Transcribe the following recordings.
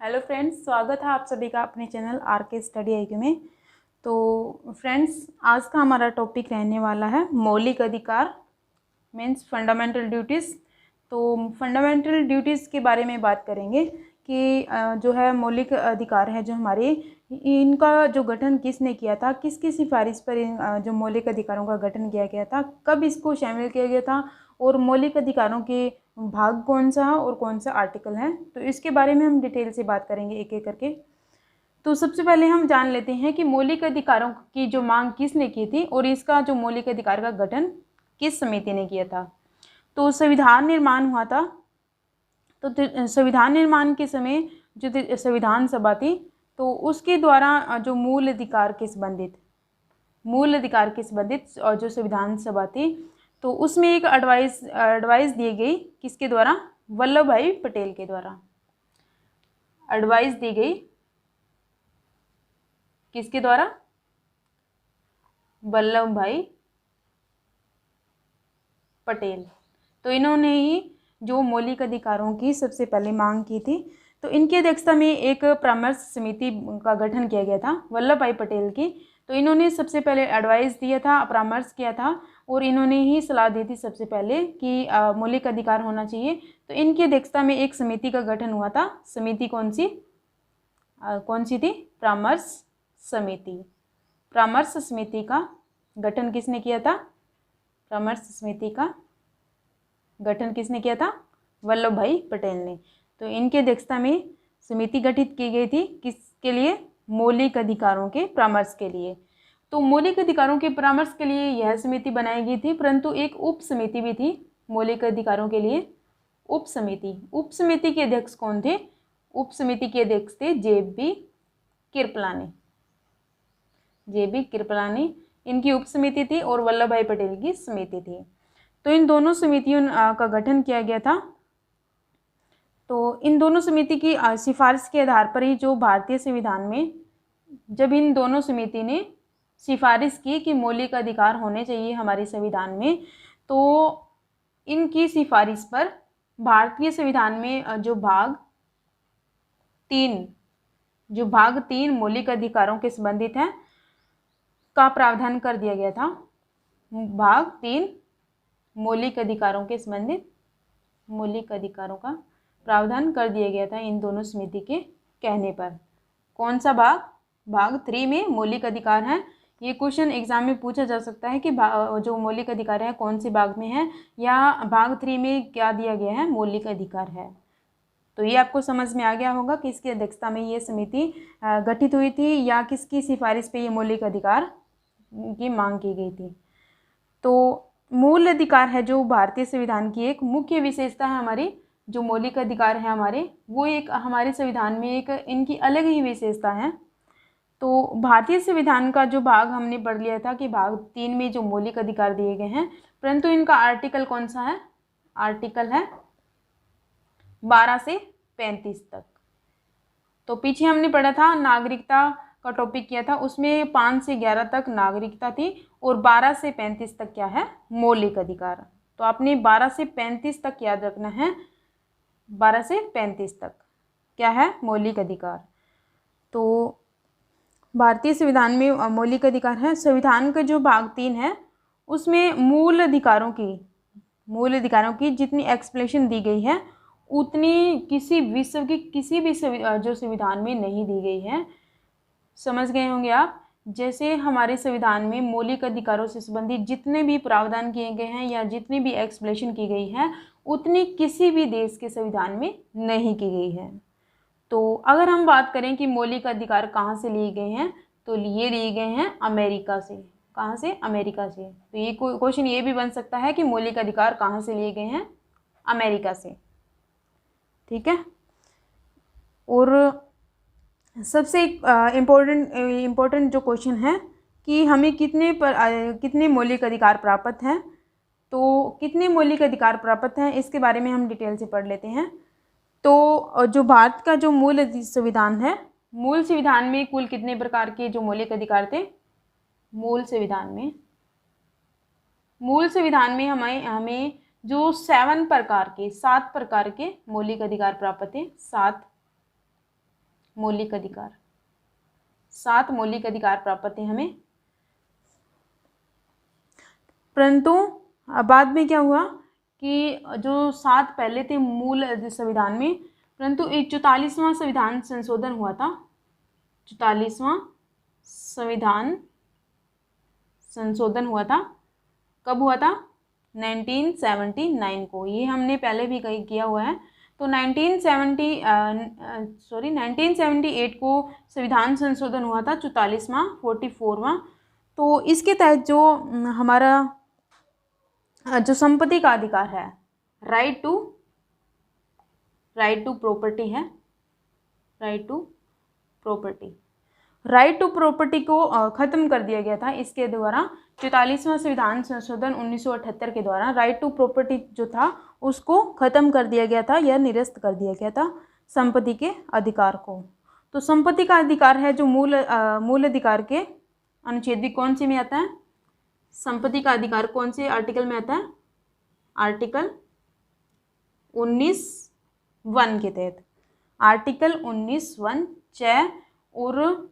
Hello friends, स्वागत है आप सभी का अपने चैनल आर के स्टडी आईक्यू में। तो फ्रेंड्स, आज का हमारा टॉपिक रहने वाला है मौलिक अधिकार मीन्स फंडामेंटल ड्यूटीज़। तो फंडामेंटल ड्यूटीज़ के बारे में बात करेंगे कि जो है मौलिक अधिकार है जो हमारे, इनका जो गठन किसने किया था, किसकी सिफारिश पर जो मौलिक अधिकारों का गठन किया गया था, कब इसको शामिल किया गया था और मौलिक अधिकारों के भाग कौन सा और कौन सा आर्टिकल है, तो इसके बारे में हम डिटेल से बात करेंगे एक एक करके। तो सबसे पहले हम जान लेते हैं कि मौलिक अधिकारों की जो मांग किसने की थी और इसका जो मौलिक अधिकार का गठन किस समिति ने किया था। तो संविधान निर्माण हुआ था। तो संविधान निर्माण के समय जो संविधान सभा थी, तो उसके द्वारा जो मूल अधिकार के संबंधित और जो संविधान सभा थी, तो उसमें एक एडवाइस दी गई किसके द्वारा, वल्लभ भाई पटेल के द्वारा। एडवाइस दी गई किसके द्वारा, वल्लभ भाई पटेल। तो इन्होंने ही जो मौलिक अधिकारों की सबसे पहले मांग की थी। तो इनकी अध्यक्षता में एक परामर्श समिति का गठन किया गया था वल्लभ भाई पटेल की। तो इन्होंने सबसे पहले एडवाइस दिया था, परामर्श किया था और इन्होंने ही सलाह दी थी सबसे पहले कि मौलिक अधिकार होना चाहिए। तो इनकी अध्यक्षता में एक समिति का गठन हुआ था। समिति कौन सी थी, परामर्श समिति। परामर्श समिति का गठन किसने किया था, परामर्श समिति का गठन किसने किया था, वल्लभ भाई पटेल ने। तो इनके अध्यक्षता में समिति गठित की गई थी, किसके लिए, मौलिक अधिकारों के परामर्श के लिए। तो मौलिक अधिकारों के परामर्श के लिए यह समिति बनाई गई थी, परंतु एक उप समिति भी थी मौलिक अधिकारों के लिए, उप समिति के अध्यक्ष कौन थे, उप समिति के अध्यक्ष थे जे.बी. कृपलानी। इनकी उप समिति थी और वल्लभ भाई पटेल की समिति थी। तो इन दोनों समितियों का गठन किया गया था। तो इन दोनों समिति की सिफारिश के आधार पर ही जो भारतीय संविधान में, जब इन दोनों समिति ने सिफारिश की कि मौलिक अधिकार होने चाहिए हमारे संविधान में, तो इनकी सिफारिश पर भारतीय संविधान में जो भाग 3 मौलिक अधिकारों के संबंधित है का प्रावधान कर दिया गया था। भाग 3 मौलिक अधिकारों के संबंधित मौलिक अधिकारों का प्रावधान कर दिया गया था इन दोनों समिति के कहने पर। कौन सा भाग 3 में मौलिक अधिकार है। ये क्वेश्चन एग्जाम में पूछा जा सकता है कि जो मौलिक अधिकार है कौन से भाग में है, या भाग 3 में क्या दिया गया है, मौलिक अधिकार है। तो ये आपको समझ में आ गया होगा कि किसकी अध्यक्षता में ये समिति गठित हुई थी या किसकी सिफारिश पे ये मौलिक अधिकार की मांग की गई थी। तो मूल अधिकार है जो भारतीय संविधान की एक मुख्य विशेषता है, हमारी जो मौलिक अधिकार है हमारे, वो एक हमारे संविधान में एक इनकी अलग ही विशेषता है। तो भारतीय संविधान का जो भाग हमने पढ़ लिया था कि भाग 3 में जो मौलिक अधिकार दिए गए हैं, परंतु इनका आर्टिकल कौन सा है, आर्टिकल है 12 से 35 तक। तो पीछे हमने पढ़ा था नागरिकता का टॉपिक किया था, उसमें 5 से 11 तक नागरिकता थी और 12 से 35 तक क्या है, मौलिक अधिकार। तो आपने 12 से 35 तक याद रखना है, 12 से 35 तक क्या है, मौलिक अधिकार। तो भारतीय संविधान में मौलिक अधिकार है। संविधान का जो भाग 3 है उसमें मूल अधिकारों की जितनी एक्सप्लेनेशन दी गई है उतनी किसी विश्व की किसी भी जो संविधान में नहीं दी गई है। समझ गए होंगे आप। जैसे हमारे संविधान में मौलिक अधिकारों से संबंधित जितने भी प्रावधान किए गए हैं या जितनी भी एक्सप्लेनेशन की गई है, उतनी किसी भी देश के संविधान में नहीं की गई है। तो अगर हम बात करें कि मौलिक अधिकार कहाँ से लिए गए हैं, तो ये लिए गए हैं अमेरिका से। कहाँ से, अमेरिका से। तो ये क्वेश्चन ये भी बन सकता है कि मौलिक अधिकार कहाँ से लिए गए हैं, अमेरिका से। ठीक है। और सबसे इम्पोर्टेंट जो क्वेश्चन है कि हमें कितने मौलिक अधिकार प्राप्त हैं, तो कितने मौलिक अधिकार प्राप्त हैं इसके बारे में हम डिटेल से पढ़ लेते हैं। तो जो भारत का जो मूल संविधान है, मूल संविधान में कुल कितने प्रकार के जो मौलिक अधिकार थे, मूल संविधान में हमें जो 7 प्रकार के मौलिक अधिकार प्राप्त थे, 7 मौलिक अधिकार, 7 मौलिक अधिकार प्राप्त हैं हमें। परंतु बाद में क्या हुआ कि जो 7 पहले थे मूल संविधान में, परंतु एक 44वां संविधान संशोधन हुआ था। 44वां संविधान संशोधन हुआ था। कब हुआ था? 1979 को। ये हमने पहले भी किया हुआ है। तो 1978 को संविधान संशोधन हुआ था, 44वां 44वां। तो इसके तहत जो हमारा जो संपत्ति का अधिकार है, राइट टू प्रॉपर्टी है, राइट टू प्रॉपर्टी को ख़त्म कर दिया गया था इसके द्वारा। 44वां संविधान संशोधन 1978 के द्वारा राइट टू प्रॉपर्टी जो था उसको ख़त्म कर दिया गया था या निरस्त कर दिया गया था संपत्ति के अधिकार को। तो संपत्ति का अधिकार है जो मूल अधिकार के अनुच्छेद भी कौन से में आता है? संपत्ति का अधिकार कौन से आर्टिकल में आता है? आर्टिकल 19(1) के तहत, आर्टिकल 19(1) 6 और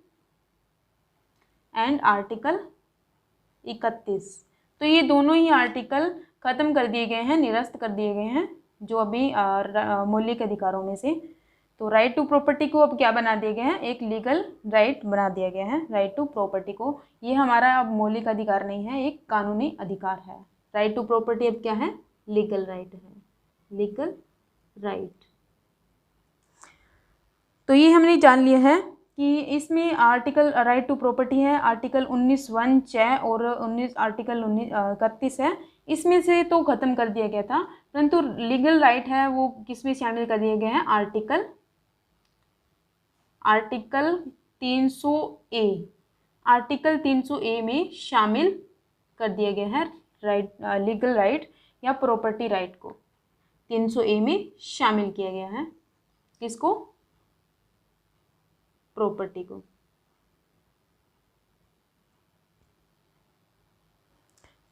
आर्टिकल 31। तो ये दोनों ही आर्टिकल खत्म कर दिए गए हैं, निरस्त कर दिए गए हैं जो अभी मौलिक अधिकारों में से। तो राइट टू प्रॉपर्टी को अब क्या बना दिया गया है? एक लीगल राइट बना दिया गया है राइट टू प्रॉपर्टी को। ये हमारा अब मौलिक अधिकार नहीं है, एक कानूनी अधिकार है। राइट टू प्रॉपर्टी अब क्या है? लीगल राइट है, लीगल राइट। तो ये हमने जान लिया है कि इसमें आर्टिकल राइट टू प्रॉपर्टी है, आर्टिकल 19(1) 6 और आर्टिकल 31 है। इसमें से तो ख़त्म कर दिया गया था, परंतु लीगल राइट है वो किस में शामिल कर दिए गए हैं? आर्टिकल 300A, आर्टिकल 300A में शामिल कर दिया गया है लीगल राइट या प्रॉपर्टी राइट को। 300A में शामिल किया गया है किसको? प्रॉपर्टी को।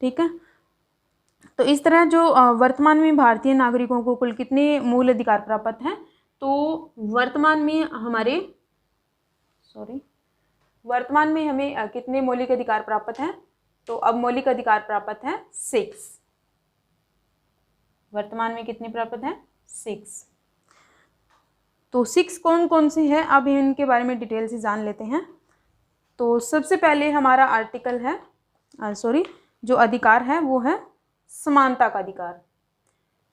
ठीक है। तो इस तरह जो वर्तमान में भारतीय नागरिकों को कुल कितने मूल अधिकार प्राप्त हैं? तो वर्तमान में हमें कितने मौलिक अधिकार प्राप्त हैं? तो अब मौलिक अधिकार प्राप्त हैं 6। वर्तमान में कितने प्राप्त हैं? 6। तो 6 कौन कौन से हैं? अब इनके बारे में डिटेल से जान लेते हैं। तो सबसे पहले हमारा आर्टिकल है जो अधिकार है वो है समानता का अधिकार।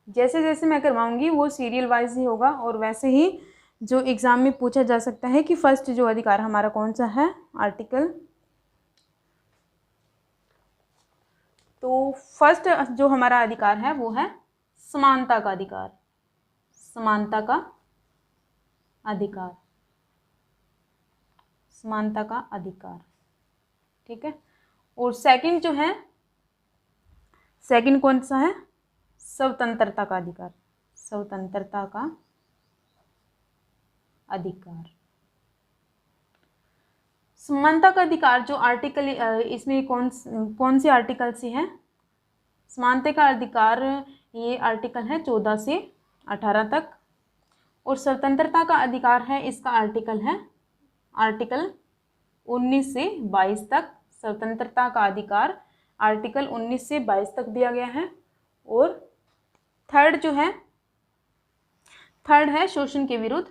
जैसे जैसे मैं करवाऊंगी वो सीरियल वाइज ही होगा, और वैसे ही जो एग्ज़ाम में पूछा जा सकता है कि फर्स्ट जो अधिकार हमारा कौन सा है आर्टिकल। तो फर्स्ट जो हमारा अधिकार है वो है समानता का अधिकार, समानता का अधिकार, समानता का अधिकार। ठीक है। और सेकंड जो है, सेकंड कौन सा है? स्वतंत्रता का अधिकार, स्वतंत्रता का अधिकार। समानता का अधिकार जो आर्टिकल इसमें कौन से आर्टिकल से है? समानता का अधिकार ये आर्टिकल है 14 से 18 तक, और स्वतंत्रता का अधिकार है इसका आर्टिकल है आर्टिकल 19 से 22 तक। स्वतंत्रता का अधिकार आर्टिकल 19 से 22 तक दिया गया है। और थर्ड है शोषण के विरुद्ध,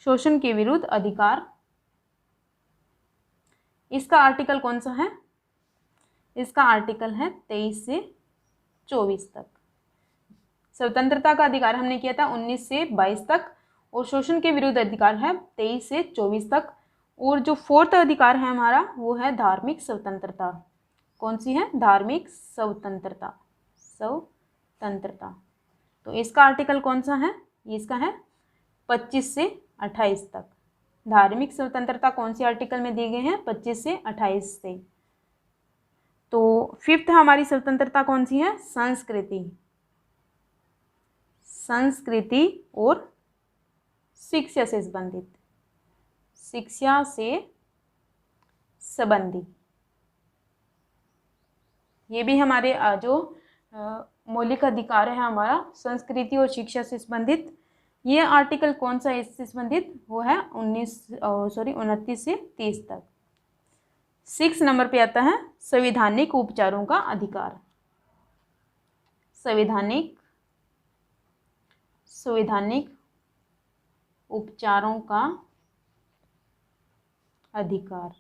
शोषण के विरुद्ध अधिकार। इसका आर्टिकल कौन सा है? इसका आर्टिकल है 23 से 24 तक। स्वतंत्रता का अधिकार हमने किया था 19 से 22 तक, और शोषण के विरुद्ध अधिकार है 23 से 24 तक। और जो फोर्थ अधिकार है हमारा वो है धार्मिक स्वतंत्रता। कौन सी है? धार्मिक स्वतंत्रता, स्वतंत्रता। तो इसका आर्टिकल कौन सा है? इसका है 25 से 28 तक। धार्मिक स्वतंत्रता कौन सी आर्टिकल में दिए गए हैं? 25 से 28 से। तो फिफ्थ हमारी स्वतंत्रता कौन सी है? संस्कृति, संस्कृति और शिक्षा से संबंधित, शिक्षा से संबंधित। ये भी हमारे जो मौलिक अधिकार है हमारा संस्कृति और शिक्षा से संबंधित। ये आर्टिकल कौन सा है इससे संबंधित? वो है 29 से 30 तक। 6 नंबर पे आता है संवैधानिक उपचारों का अधिकार। संवैधानिक उपचारों का अधिकार।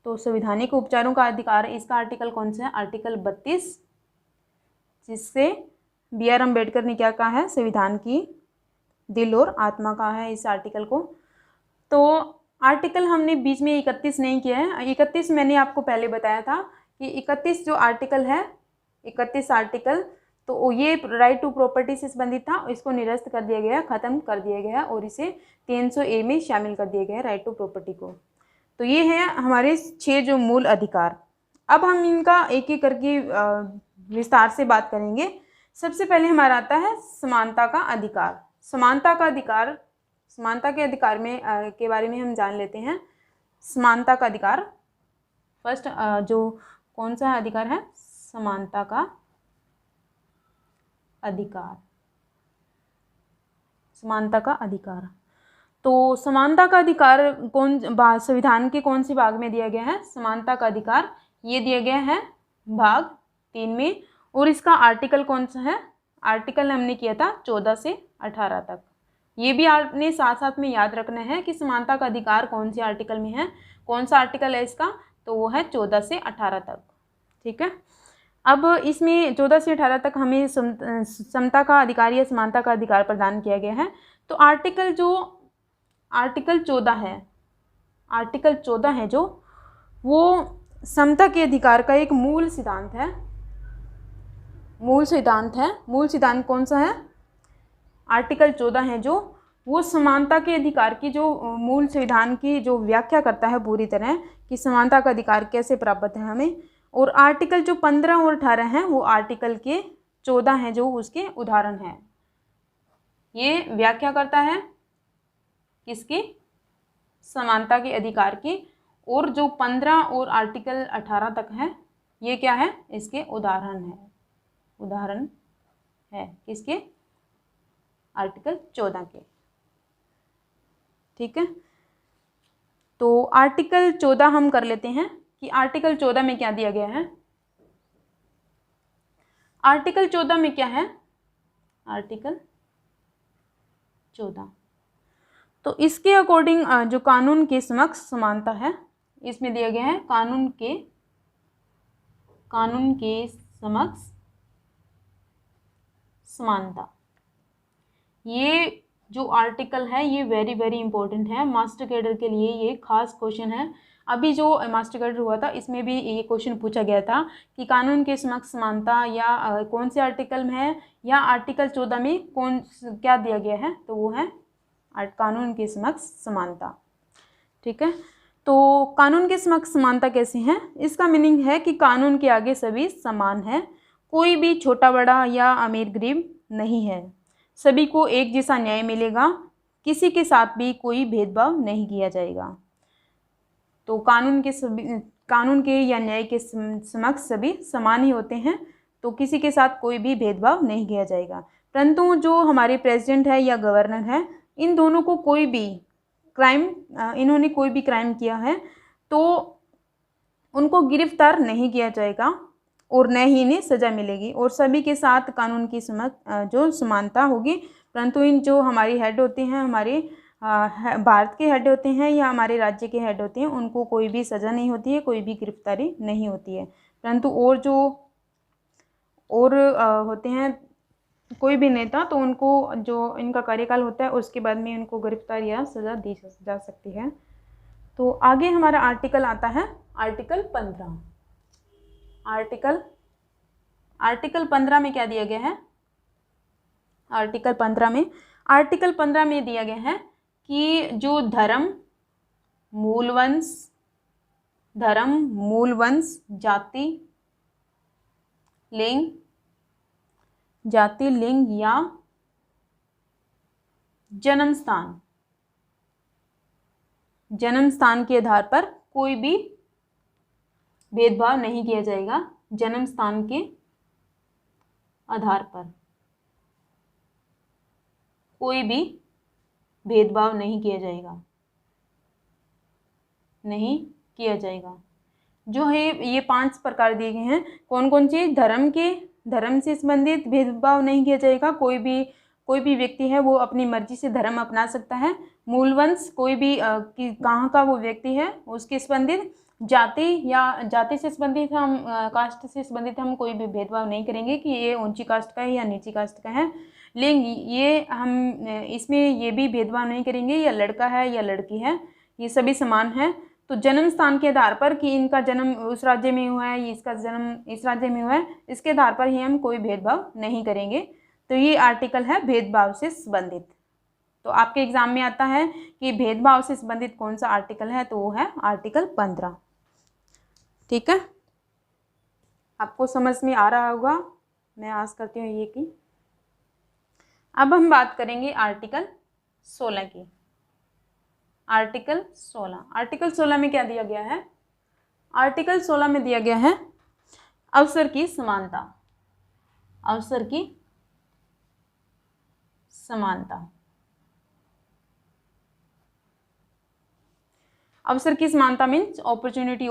तो संवैधानिक उपचारों का अधिकार, इसका आर्टिकल कौन सा है? आर्टिकल 32, जिससे बी आर अम्बेडकर ने क्या कहा है? संविधान की दिल और आत्मा कहा है इस आर्टिकल को। तो आर्टिकल हमने बीच में 31 नहीं किया है। 31 मैंने आपको पहले बताया था कि 31 जो आर्टिकल है, 31 आर्टिकल, तो ये राइट टू प्रॉपर्टी से संबंधित था। इसको निरस्त कर दिया गया, ख़त्म कर दिया गया और इसे 300A में शामिल कर दिया गया राइट टू प्रॉपर्टी को। तो ये है हमारे 6 जो मूल अधिकार। अब हम इनका एक एक करके विस्तार से बात करेंगे। सबसे पहले हमारा आता है समानता का अधिकार। समानता का अधिकार, समानता के अधिकार में के बारे में हम जान लेते हैं। समानता का अधिकार फर्स्ट जो कौन सा अधिकार है? समानता का अधिकार। समानता का अधिकार, तो समानता का अधिकार संविधान के कौन से भाग में दिया गया है? समानता का अधिकार ये दिया गया है भाग 3 में। और इसका आर्टिकल कौन सा है? आर्टिकल हमने किया था 14 से 18 तक। ये भी आपने साथ साथ में याद रखना है कि समानता का अधिकार कौन से आर्टिकल में है। कौन सा आर्टिकल है इसका? तो वो है 14 से 18 तक। ठीक है। अब इसमें 14 से 18 तक हमें समता का अधिकार या समानता का अधिकार प्रदान किया गया है। तो आर्टिकल 14 है, आर्टिकल 14 है जो, वो समता के अधिकार का एक मूल सिद्धांत है। मूल सिद्धांत कौन सा है? आर्टिकल 14 है जो, वो समानता के अधिकार की जो मूल संविधान की जो व्याख्या करता है पूरी तरह कि समानता का अधिकार कैसे प्राप्त है हमें। और आर्टिकल जो 15 और 18 हैं वो आर्टिकल के 14 हैं जो उसके उदाहरण हैं। ये व्याख्या करता है किसकी? समानता के अधिकार की। और जो 15 और आर्टिकल 18 तक है ये क्या है? इसके उदाहरण है। उदाहरण है किसके? आर्टिकल 14 के। ठीक है। तो आर्टिकल 14 हम कर लेते हैं कि आर्टिकल 14 में क्या दिया गया है। आर्टिकल 14 में क्या है? आर्टिकल 14, तो इसके अकॉर्डिंग जो कानून के समक्ष समानता है, इसमें दिया गया है कानून के समक्ष समानता। ये जो आर्टिकल है ये वेरी वेरी इंपॉर्टेंट है। मास्टर कैडर के लिए ये खास क्वेश्चन है। अभी जो मास्टर कैडर हुआ था इसमें भी ये क्वेश्चन पूछा गया था कि कानून के समक्ष समानता या कौन से आर्टिकल में है, या आर्टिकल 14 में क्या दिया गया है? तो वो है कानून के समक्ष समानता। ठीक है। तो कानून के समक्ष समानता कैसे है? इसका मीनिंग है कि कानून के आगे सभी समान है, कोई भी छोटा बड़ा या अमीर गरीब नहीं है, सभी को एक जैसा न्याय मिलेगा, किसी के साथ भी कोई भेदभाव नहीं किया जाएगा। तो कानून के या न्याय के समक्ष सभी समान ही होते हैं, तो किसी के साथ कोई भी भेदभाव नहीं किया जाएगा। परंतु जो हमारे प्रेसिडेंट है या गवर्नर है, इन दोनों को कोई भी इन्होंने कोई भी क्राइम किया है तो उनको गिरफ्तार नहीं किया जाएगा और न ही इन्हें सज़ा मिलेगी, और सभी के साथ कानून की जो समानता होगी। परंतु इन जो हमारे हेड होते हैं, हमारे भारत के हेड होते हैं या हमारे राज्य के हेड होते हैं, उनको कोई भी सज़ा नहीं होती है, कोई भी गिरफ्तारी नहीं होती है। परंतु होते हैं कोई भी नेता, तो उनको जो इनका कार्यकाल होता है उसके बाद में उनको गिरफ्तार या सज़ा दी जा सकती है। तो आगे हमारा आर्टिकल आता है आर्टिकल 15। आर्टिकल 15 में क्या दिया गया है? आर्टिकल 15 में दिया गया है कि जो धर्म, मूल वंश, जाति, लिंग या जन्म स्थान के आधार पर कोई भी भेदभाव नहीं किया जाएगा। जन्म स्थान के आधार पर कोई भी भेदभाव नहीं किया जाएगा, नहीं किया जाएगा। जो है ये 5 प्रकार दिए गए हैं। कौन कौन से? धर्म से संबंधित भेदभाव नहीं किया जाएगा। कोई भी व्यक्ति है वो अपनी मर्जी से धर्म अपना सकता है। मूलवंश, कोई भी कि कहाँ का वो व्यक्ति है उसके संबंधित। जाति से संबंधित हम कास्ट से संबंधित हम कोई भी भेदभाव नहीं करेंगे कि ये ऊंची कास्ट का है या नीची कास्ट का है। लेकिन ये हम इसमें ये भी भेदभाव नहीं करेंगे या लड़का है या लड़की है, ये सभी समान है। तो जन्म स्थान के आधार पर कि इनका जन्म उस राज्य में हुआ है, इसका जन्म इस राज्य में हुआ है, इसके आधार पर ही हम कोई भेदभाव नहीं करेंगे। तो ये आर्टिकल है भेदभाव से संबंधित। तो आपके एग्जाम में आता है कि भेदभाव से संबंधित कौन सा आर्टिकल है, तो वो है आर्टिकल 15। ठीक है, आपको समझ में आ रहा होगा, मैं आस करती हूँ ये कि। अब हम बात करेंगे आर्टिकल 16 की। आर्टिकल 16 में क्या दिया गया है? आर्टिकल 16 में दिया गया है अवसर की समानता। अवसर की समानता। अवसर की समानता मीन्स अपॉर्चुनिटी।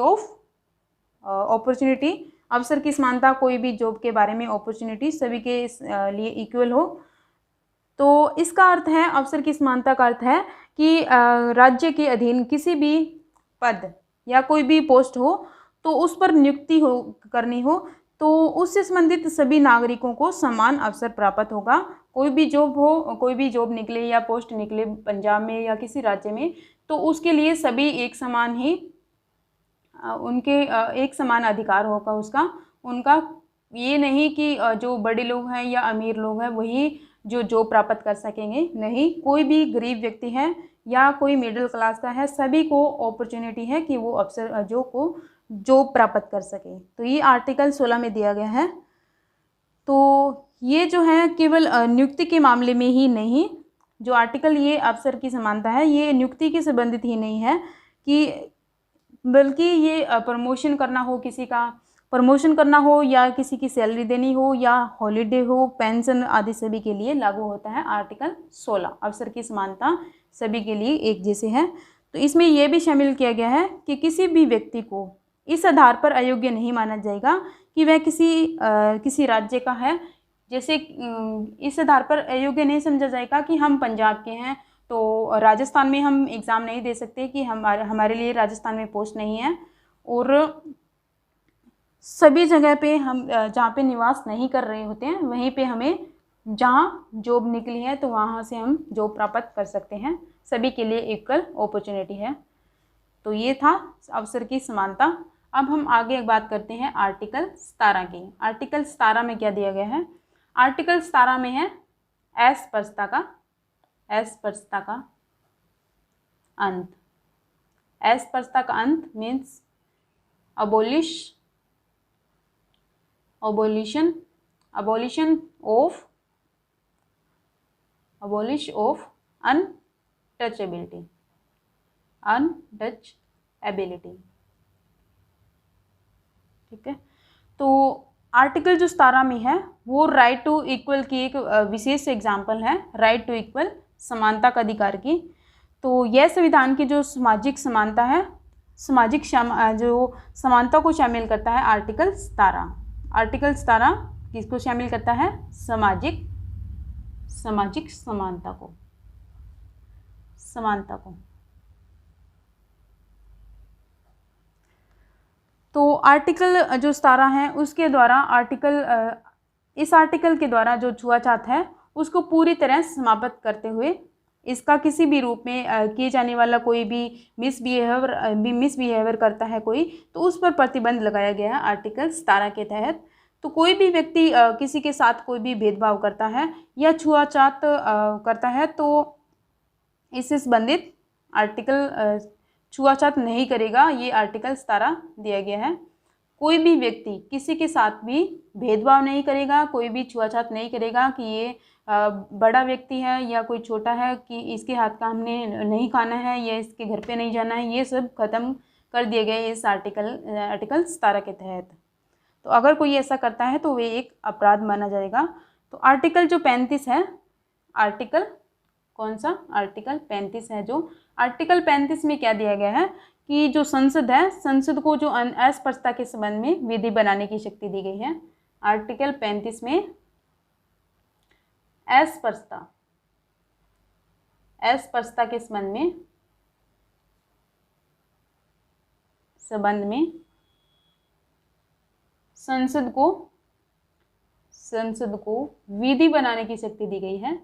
अवसर की समानता, कोई भी जॉब के बारे में अपॉर्चुनिटी सभी के लिए इक्वल हो। तो इसका अर्थ है, अवसर की समानता का अर्थ है कि राज्य के अधीन किसी भी पद या कोई भी पोस्ट हो तो उस पर नियुक्ति करनी हो तो उससे संबंधित सभी नागरिकों को समान अवसर प्राप्त होगा। कोई भी जॉब निकले या पोस्ट निकले पंजाब में या किसी राज्य में, तो उसके लिए सभी एक समान ही उनके एक समान अधिकार होगा उनका। ये नहीं कि जो बड़े लोग हैं या अमीर लोग हैं वही जो जॉब प्राप्त कर सकेंगे, नहीं। कोई भी गरीब व्यक्ति है या कोई मिडिल क्लास का है, सभी को अपॉर्चुनिटी है कि वो अवसर जॉब प्राप्त कर सके। तो ये आर्टिकल 16 में दिया गया है। तो ये जो है केवल नियुक्ति के मामले में ही नहीं, जो आर्टिकल ये अवसर की समानता है ये नियुक्ति के संबंधित ही नहीं है कि बल्कि ये प्रमोशन करना हो या किसी की सैलरी देनी हो या हॉलीडे हो, पेंशन आदि सभी के लिए लागू होता है आर्टिकल 16। अवसर की समानता सभी के लिए एक जैसे है। तो इसमें यह भी शामिल किया गया है कि किसी भी व्यक्ति को इस आधार पर अयोग्य नहीं माना जाएगा कि वह किसी राज्य का है। जैसे इस आधार पर अयोग्य नहीं समझा जाएगा कि हम पंजाब के हैं तो राजस्थान में हम एग्ज़ाम नहीं दे सकते कि हमारे लिए राजस्थान में पोस्ट नहीं है। और सभी जगह पे हम जहाँ पे निवास नहीं कर रहे होते हैं वहीं पे हमें जहाँ जॉब निकली है तो वहाँ से हम जॉब प्राप्त कर सकते हैं। सभी के लिए इक्वल अपॉर्चुनिटी है। तो ये था अवसर की समानता। अब हम आगे बात करते हैं आर्टिकल 17 की। आर्टिकल 17 में क्या दिया गया है? आर्टिकल 17 में है अस्पृश्यता का अंत। अस्पृश्यता का अंत मीन्स abolition of untouchability। ठीक है, तो आर्टिकल जो 17 में है वो राइट टू इक्वल की एक विशेष एग्जाम्पल है, राइट टू इक्वल समानता का अधिकार की। तो यह संविधान की जो सामाजिक समानता है, जो समानता को शामिल करता है आर्टिकल 17। आर्टिकल 17 किसको शामिल करता है? सामाजिक समानता को। तो आर्टिकल जो 17 है उसके द्वारा इस आर्टिकल के द्वारा जो छुआछूत है उसको पूरी तरह समाप्त करते हुए इसका किसी भी रूप में किए जाने वाला कोई भी मिसबिहेवियर करता है कोई, तो उस पर प्रतिबंध लगाया गया है आर्टिकल 17 के तहत। तो कोई भी व्यक्ति किसी के साथ कोई भी भेदभाव करता है या छुआछूत करता है तो इससे संबंधित आर्टिकल छुआछूत नहीं करेगा, ये आर्टिकल 17 दिया गया है। कोई भी व्यक्ति किसी के साथ भी भेदभाव नहीं करेगा, कोई भी छुआछूत नहीं करेगा कि ये बड़ा व्यक्ति है या कोई छोटा है, कि इसके हाथ का हमने नहीं खाना है या इसके घर पे नहीं जाना है, ये सब खत्म कर दिए गए इस आर्टिकल 17 के तहत। तो अगर कोई ऐसा करता है तो वे एक अपराध माना जाएगा। तो आर्टिकल जो 35 है, आर्टिकल कौन सा, आर्टिकल 35 है, जो आर्टिकल 35 में क्या दिया गया है कि जो संसद है, संसद को जो अस्पृश्यता के संबंध में विधि बनाने की शक्ति दी गई है। आर्टिकल 35 में अस्पृश्यता के संबंध में संसद को विधि बनाने की शक्ति दी गई है।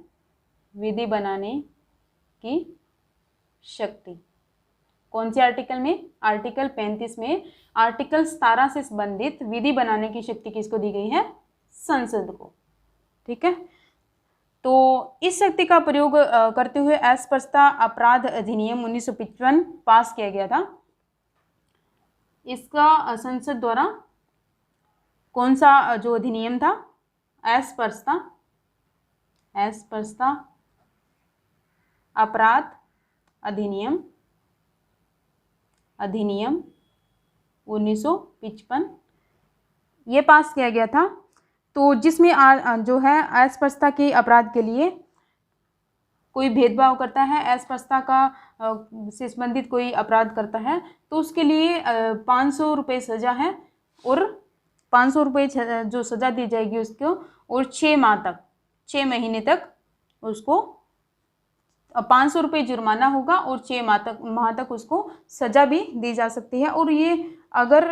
विधि बनाने की शक्ति कौन से आर्टिकल में, आर्टिकल 35 में आर्टिकल 17 से संबंधित विधि बनाने की शक्ति किसको दी गई है, संसद को। ठीक है, तो इस शक्ति का प्रयोग करते हुए अस्पृश्यता अपराध अधिनियम 1955 पास किया गया था। इसका संसद द्वारा कौन सा जो अधिनियम था, अस्पृश्यता अपराध अधिनियम 1955 ये पास किया गया था। तो जिसमें जो है अस्पृश्यता के अपराध के लिए कोई भेदभाव करता है, अस्पृश्यता का से संबंधित कोई अपराध करता है तो उसके लिए 500 रुपये सज़ा है, और 500 रुपये जो सज़ा दी जाएगी उसको, और 6 महीने तक उसको 500 रुपये जुर्माना होगा, और 6 माह तक उसको सज़ा भी दी जा सकती है। और ये अगर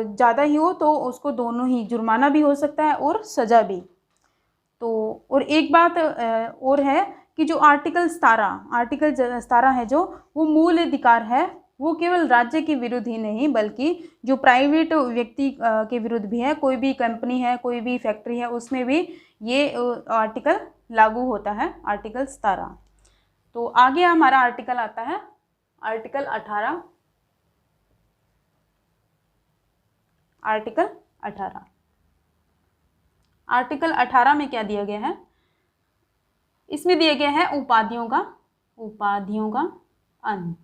ज़्यादा ही हो तो उसको दोनों ही, जुर्माना भी हो सकता है और सज़ा भी। तो और एक बात और है कि जो आर्टिकल 17 है जो, वो मूल अधिकार है, वो केवल राज्य के विरुद्ध ही नहीं बल्कि जो प्राइवेट व्यक्ति के विरुद्ध भी है। कोई भी कंपनी है, कोई भी फैक्ट्री है, उसमें भी ये आर्टिकल लागू होता है, आर्टिकल 17। तो आगे हमारा आर्टिकल आता है आर्टिकल 18। आर्टिकल 18 में क्या दिया गया है, इसमें दिया गया है उपाधियों का अंत।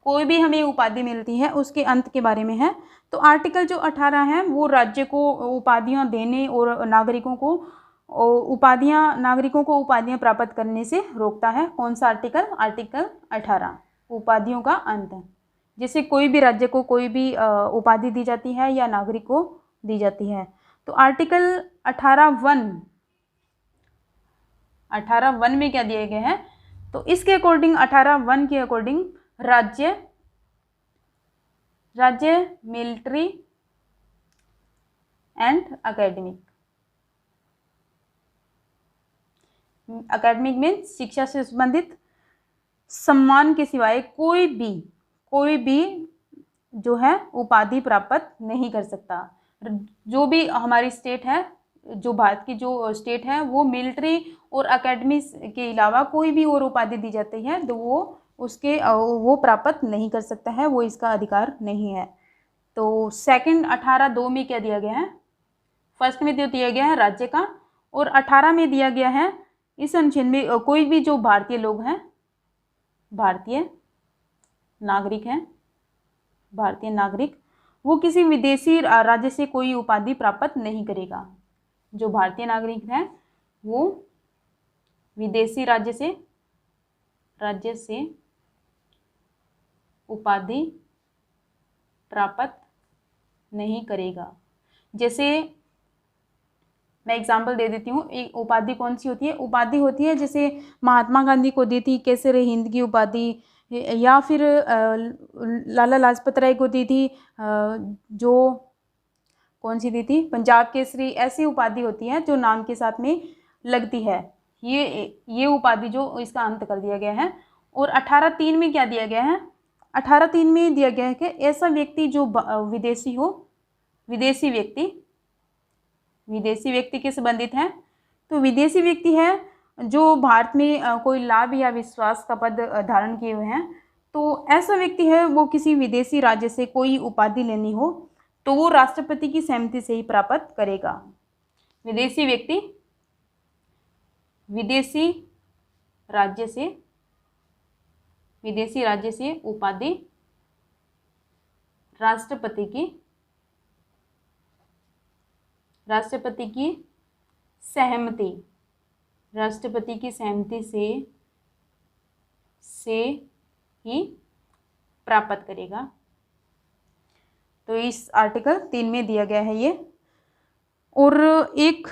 कोई भी हमें उपाधि मिलती है उसके अंत के बारे में है। तो आर्टिकल जो 18 है वो राज्य को उपाधियां देने और नागरिकों को उपाधियां प्राप्त करने से रोकता है। कौन सा आर्टिकल, आर्टिकल 18, उपाधियों का अंत। जैसे कोई भी राज्य को कोई भी उपाधि दी जाती है या नागरिक को दी जाती है। तो आर्टिकल 18(1) में क्या दिया गया है, तो इसके अकॉर्डिंग 18(1) के अकॉर्डिंग राज्य मिलिट्री एंड एकेडमिक में शिक्षा से संबंधित सम्मान के सिवाय कोई भी जो है उपाधि प्राप्त नहीं कर सकता। जो भी हमारी स्टेट है, जो भारत की जो स्टेट है, वो मिलिट्री और एकेडमी के अलावा कोई भी और उपाधि दी जाती है तो वो प्राप्त नहीं कर सकता है, वो इसका अधिकार नहीं है। तो सेकंड 18(2) में क्या दिया गया है, फर्स्ट में दिया गया है राज्य का, और 18 में दिया गया है इस अनुच्छेद में कोई भी जो भारतीय लोग हैं, भारतीय नागरिक वो किसी विदेशी राज्य से कोई उपाधि प्राप्त नहीं करेगा। जो भारतीय नागरिक हैं वो विदेशी राज्य से उपाधि प्राप्त नहीं करेगा। जैसे मैं एग्जाम्पल दे देती हूँ, एक उपाधि कौन सी होती है, उपाधि होती है जैसे महात्मा गांधी को दी थी केसर हिंद की उपाधि, या फिर लाला लाजपत राय को दी थी जो कौन सी दी थी, पंजाब केसरी। ऐसी उपाधि होती है जो नाम के साथ में लगती है। ये उपाधि जो इसका अंत कर दिया गया है। और 18(3) में क्या दिया गया है, 18(3) में दिया गया है कि ऐसा व्यक्ति जो विदेशी हो, विदेशी व्यक्ति के संबंधित है। तो विदेशी व्यक्ति है जो भारत में कोई लाभ या विश्वास का पद धारण किए हुए हैं, तो ऐसा व्यक्ति है वो किसी विदेशी राज्य से कोई उपाधि लेनी हो तो वो राष्ट्रपति की सहमति से ही प्राप्त करेगा। विदेशी व्यक्ति विदेशी राज्य से उपाधि राष्ट्रपति की सहमति, राष्ट्रपति की सहमति से ही प्राप्त करेगा। तो इस आर्टिकल 3 में दिया गया है ये। और एक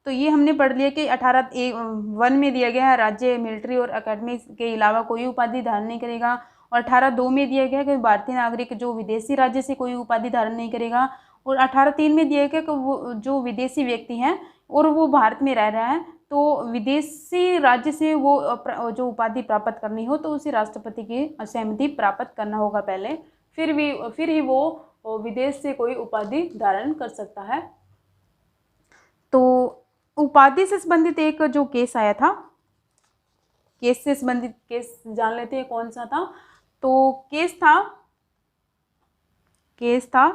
तो ये हमने पढ़ लिया कि 18(1) में दिया गया है राज्य, मिलिट्री और एकेडमी के अलावा कोई उपाधि धारण नहीं करेगा। और 18(2) में दिया गया कि भारतीय नागरिक जो विदेशी राज्य से कोई उपाधि धारण नहीं करेगा। और 18(3) में दिया गया कि वो जो विदेशी व्यक्ति हैं और वो भारत में रह रहा है, तो विदेशी राज्य से वो जो उपाधि प्राप्त करनी हो तो उसे राष्ट्रपति की सहमति प्राप्त करना होगा पहले, फिर ही वो विदेश से कोई उपाधि धारण कर सकता है। तो उपाधि से संबंधित एक जो केस आया था, केस से संबंधित केस जान लेते हैं कौन सा था। तो केस था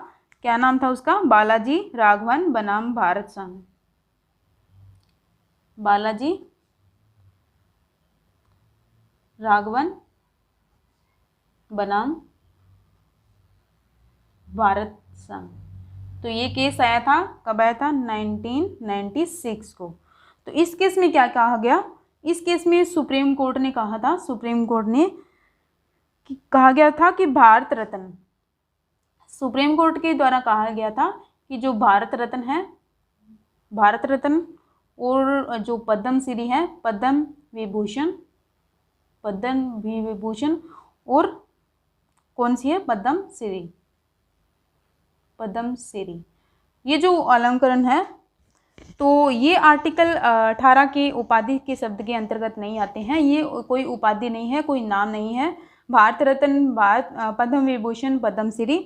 क्या नाम था उसका, बालाजी राघवन बनाम भारत संघ। बालाजी राघवन बनाम भारत संघ। तो ये केस आया था, कब आया था, 1996 को। तो इस केस में क्या कहा गया, इस केस में सुप्रीम कोर्ट ने कहा था, सुप्रीम कोर्ट ने कहा गया था कि भारत रत्न, सुप्रीम कोर्ट के द्वारा कहा गया था कि जो भारत रत्न है, भारत रत्न और जो पद्मश्री है, पद्म विभूषण और कौन सी है, पद्मश्री, ये जो अलंकरण है, तो ये आर्टिकल 18 के उपाधि के शब्द के अंतर्गत नहीं आते हैं। ये कोई उपाधि नहीं है, कोई नाम नहीं है। भारत रत्न, पद्म विभूषण, पद्मश्री,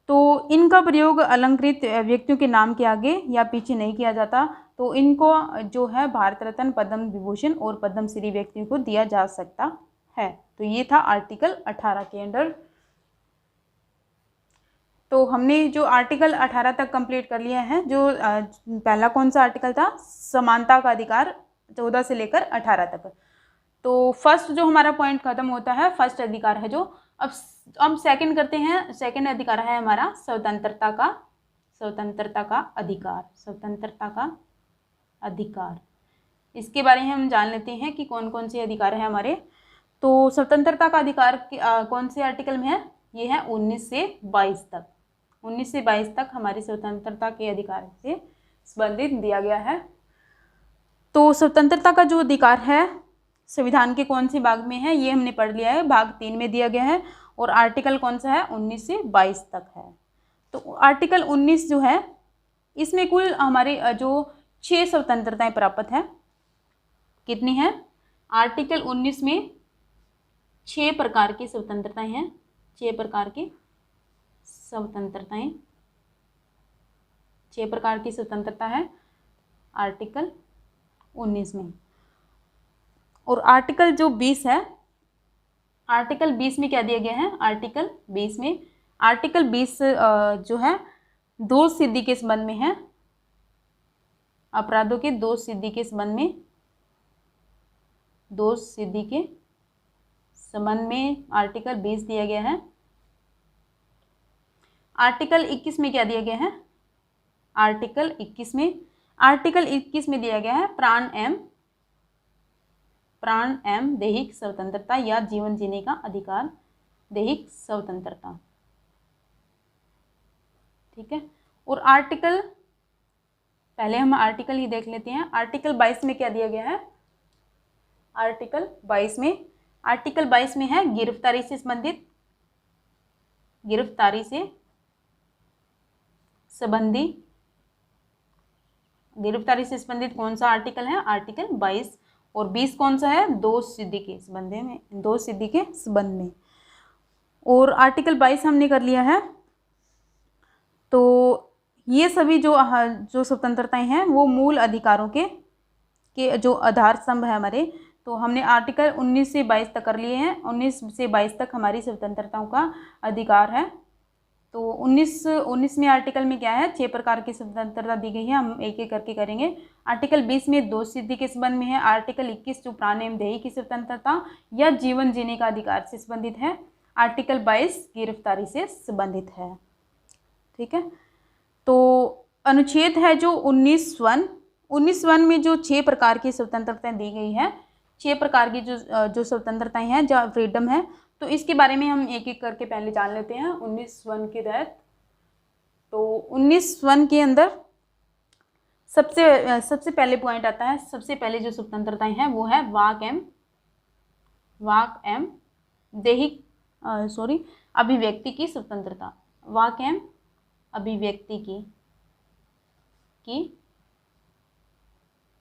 तो इनका प्रयोग अलंकृत व्यक्तियों के नाम के आगे या पीछे नहीं किया जाता। तो इनको जो है भारत रत्न, पद्म विभूषण और पद्मश्री व्यक्तियों को दिया जा सकता है। तो ये था आर्टिकल 18 के अंडर। तो हमने जो आर्टिकल 18 तक कंप्लीट कर लिया है। जो पहला कौन सा आर्टिकल था, समानता का अधिकार, 14 से लेकर 18 तक। तो फर्स्ट जो हमारा पॉइंट खत्म होता है, फर्स्ट अधिकार है जो। अब सेकंड करते हैं। सेकंड अधिकार है हमारा स्वतंत्रता का अधिकार, स्वतंत्रता का अधिकार। इसके बारे में हम जान लेते हैं कि कौन कौन से अधिकार हैं हमारे। तो स्वतंत्रता का अधिकार कौन से आर्टिकल में है, ये है 19 से 22 तक। 19 से 22 तक हमारी स्वतंत्रता के अधिकार से संबंधित दिया गया है। तो स्वतंत्रता का जो अधिकार है संविधान के कौन से भाग में है, ये हमने पढ़ लिया है, भाग 3 में दिया गया है। और आर्टिकल कौन सा है, 19 से 22 तक है। तो आर्टिकल 19 जो है, इसमें कुल हमारी जो 6 स्वतंत्रताएं प्राप्त है। कितनी है, आर्टिकल 19 में 6 प्रकार की स्वतंत्रताएं हैं, 6 प्रकार की स्वतंत्रताएं, 6 प्रकार की स्वतंत्रता है आर्टिकल 19 में। और आर्टिकल जो 20 है, आर्टिकल 20 में क्या दिया गया है, आर्टिकल 20 में, आर्टिकल 20 जो है दोष सिद्धि के संबंध में है, अपराधों के दोष सिद्धि के संबंध में, दोष सिद्धि के संबंध में आर्टिकल 20 दिया गया है। आर्टिकल 21 में क्या दिया गया है, आर्टिकल 21 में दिया गया है प्राण एवं दैहिक स्वतंत्रता या जीवन जीने का अधिकार, दैहिक स्वतंत्रता। ठीक है। और आर्टिकल, पहले हम आर्टिकल ही देख लेते हैं। आर्टिकल 22 में क्या दिया गया है, आर्टिकल 22 में है गिरफ्तारी से संबंधित, गिरफ्तारी से संबंधित कौन सा आर्टिकल है, आर्टिकल 22। और 20 कौन सा है, दोष सिद्धि के संबंध में। और आर्टिकल 22 हमने कर लिया है। तो ये सभी जो स्वतंत्रताएं हैं वो मूल अधिकारों के जो आधार स्तंभ है हमारे। तो हमने आर्टिकल 19 से 22 तक कर लिए हैं। 19 से 22 तक हमारी स्वतंत्रताओं का अधिकार है। तो 19 में आर्टिकल में क्या है, 6 प्रकार की स्वतंत्रता दी गई है। हम एक एक करके करेंगे। आर्टिकल 20 में दोष सिद्धि के संबंध में है। आर्टिकल 21 जो प्राण एवं दैहिक की स्वतंत्रता या जीवन जीने का अधिकार से संबंधित है। आर्टिकल 22 गिरफ्तारी से संबंधित है। ठीक है। तो अनुच्छेद है जो 19(1) में जो 6 प्रकार की स्वतंत्रताएं दी गई है, 6 प्रकार की जो स्वतंत्रताएं हैं, जो फ्रीडम है, तो इसके बारे में हम एक एक करके पहले जान लेते हैं 19(1) के तहत। तो 19(1) के अंदर सबसे पहले पॉइंट आता है, सबसे पहले जो स्वतंत्रताएं हैं वो है वाक एवं दैहिक अभिव्यक्ति की स्वतंत्रता, वाक एवं अभिव्यक्ति की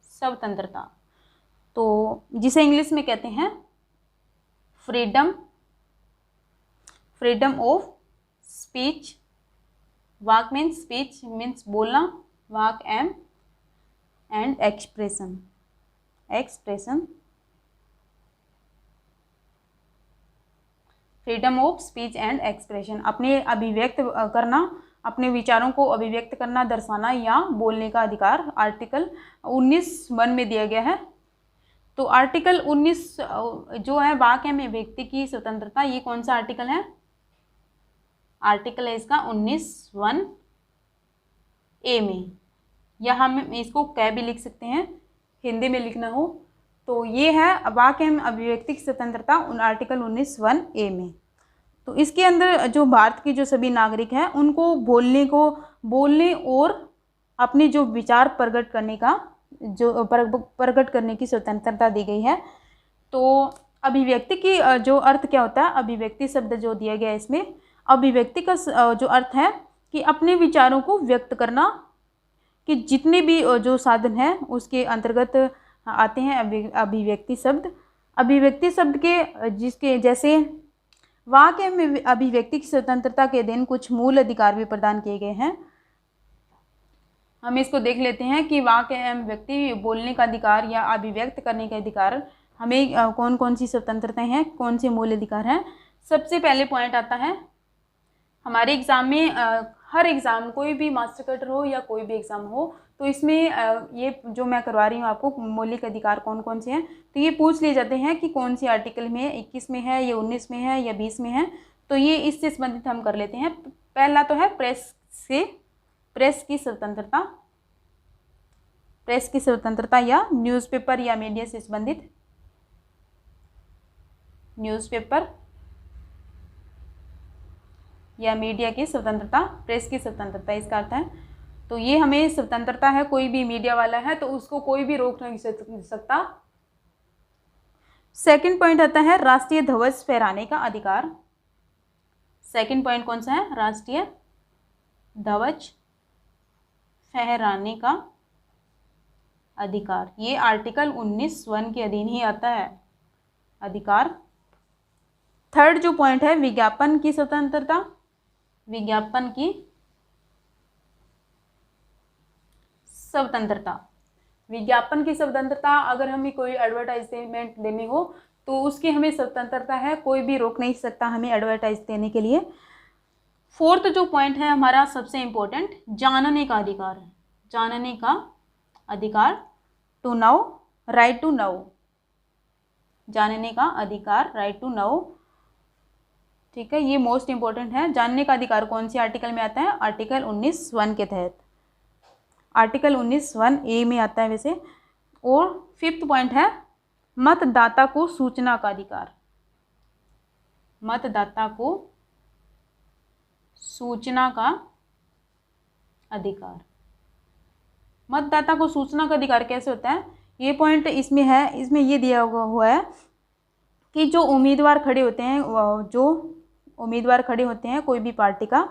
स्वतंत्रता, तो जिसे इंग्लिश में कहते हैं फ्रीडम ऑफ स्पीच। वाक मीन्स स्पीच मीन्स बोलना, वाक and expression freedom of speech and expression, अपने अभिव्यक्त करना, अपने विचारों को अभिव्यक्त करना, दर्शाना या बोलने का अधिकार आर्टिकल 19(1) में दिया गया है। तो आर्टिकल 19 जो है वाक एवं अभिव्यक्ति की स्वतंत्रता, ये कौन सा आर्टिकल है? आर्टिकल है इसका 19(1) में, या हम इसको कै भी लिख सकते हैं, हिंदी में लिखना हो तो ये है वाक एवं अभिव्यक्ति की स्वतंत्रता आर्टिकल 19(1) में। तो इसके अंदर जो भारत के जो सभी नागरिक हैं उनको बोलने और अपने जो विचार प्रकट करने की स्वतंत्रता दी गई है। तो अभिव्यक्ति की जो अर्थ क्या होता है, अभिव्यक्ति शब्द जो दिया गया है इसमें, अभिव्यक्ति का जो अर्थ है कि अपने विचारों को व्यक्त करना, कि जितने भी जो साधन हैं उसके अंतर्गत आते हैं अभिव्यक्ति शब्द। अभिव्यक्ति शब्द के जिसके जैसे वाक एवं अभिव्यक्ति की स्वतंत्रता के अधीन कुछ मूल अधिकार भी प्रदान किए गए हैं। हम इसको देख लेते हैं कि वाक एवं व्यक्ति बोलने का अधिकार या अभिव्यक्त करने का अधिकार, हमें कौन कौन सी स्वतंत्रताएं हैं, कौन से मूल अधिकार हैं। सबसे पहले पॉइंट आता है हमारे एग्ज़ाम में, हर एग्ज़ाम, कोई भी मास्टर कटर हो या कोई भी एग्ज़ाम हो, तो इसमें ये जो मैं करवा रही हूँ आपको मौलिक अधिकार कौन कौन से हैं, तो ये पूछ लिए जाते हैं कि कौन सी आर्टिकल में है, 21 में है या 19 में है या 20 में है। तो ये इससे संबंधित हम कर लेते हैं। पहला तो है प्रेस की स्वतंत्रता या न्यूज़पेपर या मीडिया से संबंधित, न्यूज़पेपर या मीडिया की स्वतंत्रता, प्रेस की स्वतंत्रता इसका अर्थ है। तो ये हमें स्वतंत्रता है, कोई भी मीडिया वाला है तो उसको कोई भी रोक नहीं सकता। सेकंड पॉइंट आता है राष्ट्रीय ध्वज फहराने का अधिकार। सेकंड पॉइंट कौन सा है? राष्ट्रीय ध्वज फहराने का अधिकार, ये आर्टिकल 19(1) के अधीन ही आता है अधिकार। थर्ड जो पॉइंट है विज्ञापन की स्वतंत्रता, विज्ञापन की स्वतंत्रता, अगर हमें कोई एडवर्टाइजमेंट देनी हो तो उसकी हमें स्वतंत्रता है, कोई भी रोक नहीं सकता हमें एडवर्टाइज देने के लिए। फोर्थ जो पॉइंट है हमारा सबसे इम्पोर्टेंट, जानने का अधिकार है, जानने का अधिकार, to know, right to know, जानने का अधिकार, राइट टू नो, ठीक है, ये मोस्ट इंपॉर्टेंट है। जानने का अधिकार कौन सी आर्टिकल में आता है? आर्टिकल 19(1) के तहत, आर्टिकल 19(1) में आता है वैसे। और फिफ्थ पॉइंट है मतदाता को सूचना का अधिकार, मतदाता को सूचना का अधिकार। मतदाता को सूचना का अधिकार कैसे होता है? ये पॉइंट इसमें है, इसमें ये दिया हुआ है कि जो उम्मीदवार खड़े होते हैं कोई भी पार्टी का,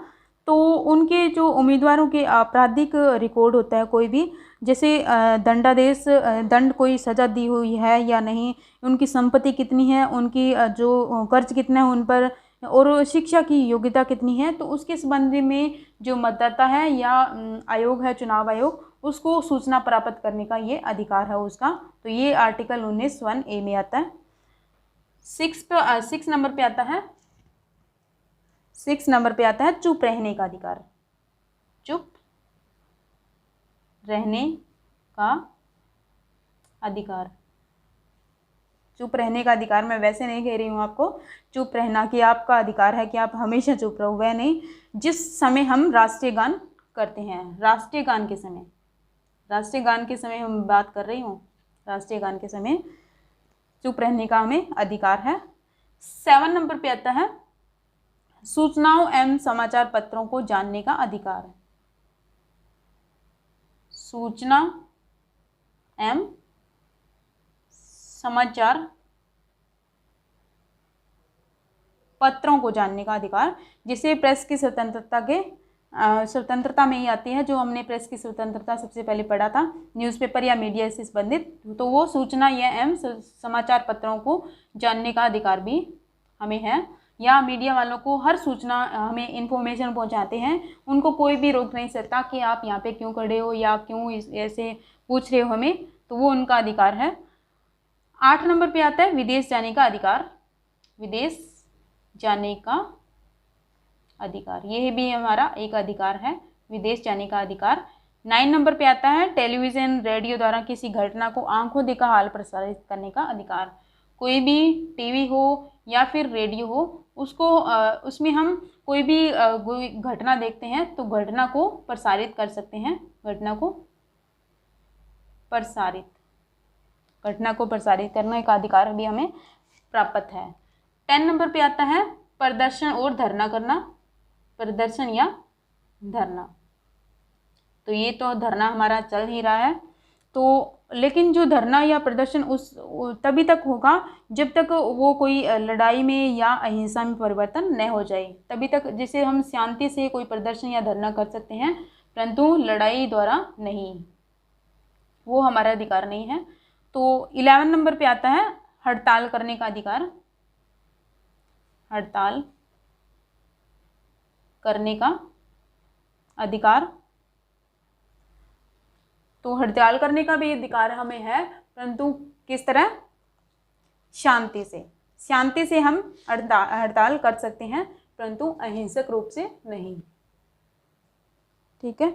तो उनके जो उम्मीदवारों के आपराधिक रिकॉर्ड होता है, कोई भी जैसे दंड कोई सज़ा दी हुई है या नहीं, उनकी संपत्ति कितनी है, उनकी जो कर्ज कितना है उन पर, और शिक्षा की योग्यता कितनी है, तो उसके संबंध में जो मतदाता है या आयोग है, चुनाव आयोग, उसको सूचना प्राप्त करने का ये अधिकार है उसका। तो ये आर्टिकल 19(1) में आता है। 6 नंबर पे आता है, 6 नंबर पे आता है चुप रहने का अधिकार, चुप रहने का अधिकार, चुप रहने का अधिकार मैं वैसे नहीं कह रही हूँ आपको चुप रहना कि आपका अधिकार है कि आप हमेशा चुप रहो, वह नहीं। जिस समय हम राष्ट्रीय गान करते हैं, राष्ट्रीय गान के समय, राष्ट्रीय गान के समय हम बात कर रही हूँ, राष्ट्रीय गान के समय चुप रहने का हमें अधिकार है। 7 नंबर पे आता है सूचनाओं एवं समाचार पत्रों को जानने का अधिकार है। सूचना एवं समाचार पत्रों को जानने का अधिकार, जिसे प्रेस की स्वतंत्रता के स्वतंत्रता में ही आती है। जो हमने प्रेस की स्वतंत्रता सबसे पहले पढ़ा था, न्यूज़पेपर या मीडिया से संबंधित, तो वो सूचना या एवं समाचार पत्रों को जानने का अधिकार भी हमें है। या मीडिया वालों को हर सूचना हमें इन्फॉर्मेशन पहुंचाते हैं, उनको कोई भी रोक नहीं सकता कि आप यहाँ पे क्यों खड़े हो या क्यों ऐसे पूछ रहे हो हमें, तो वो उनका अधिकार है। 8 नंबर पे आता है विदेश जाने का अधिकार। विदेश जाने का अधिकार, यह भी हमारा एक अधिकार है, विदेश जाने का अधिकार। 9 नंबर पे आता है टेलीविज़न रेडियो द्वारा किसी घटना को आंखों देखा हाल प्रसारित करने का अधिकार। कोई भी टीवी हो या फिर रेडियो हो, उसको उसमें हम कोई भी घटना देखते हैं तो घटना को प्रसारित कर सकते हैं, घटना को प्रसारित करने का अधिकार भी हमें प्राप्त है। 10 नंबर पे आता है प्रदर्शन और धरना करना, प्रदर्शन या धरना। तो ये तो धरना हमारा चल ही रहा है, तो लेकिन जो धरना या प्रदर्शन उस तभी तक होगा जब तक वो कोई लड़ाई में या अहिंसा में परिवर्तन न हो जाए, तभी तक। जैसे हम शांति से कोई प्रदर्शन या धरना कर सकते हैं, परंतु लड़ाई द्वारा नहीं, वो हमारा अधिकार नहीं है। तो 11 नंबर पे आता है हड़ताल करने का अधिकार। हड़ताल करने का अधिकार, तो हड़ताल करने का भी अधिकार हमें है, परंतु किस तरह? शांति से हम हड़ताल कर सकते हैं, परंतु अहिंसक रूप से नहीं। ठीक है,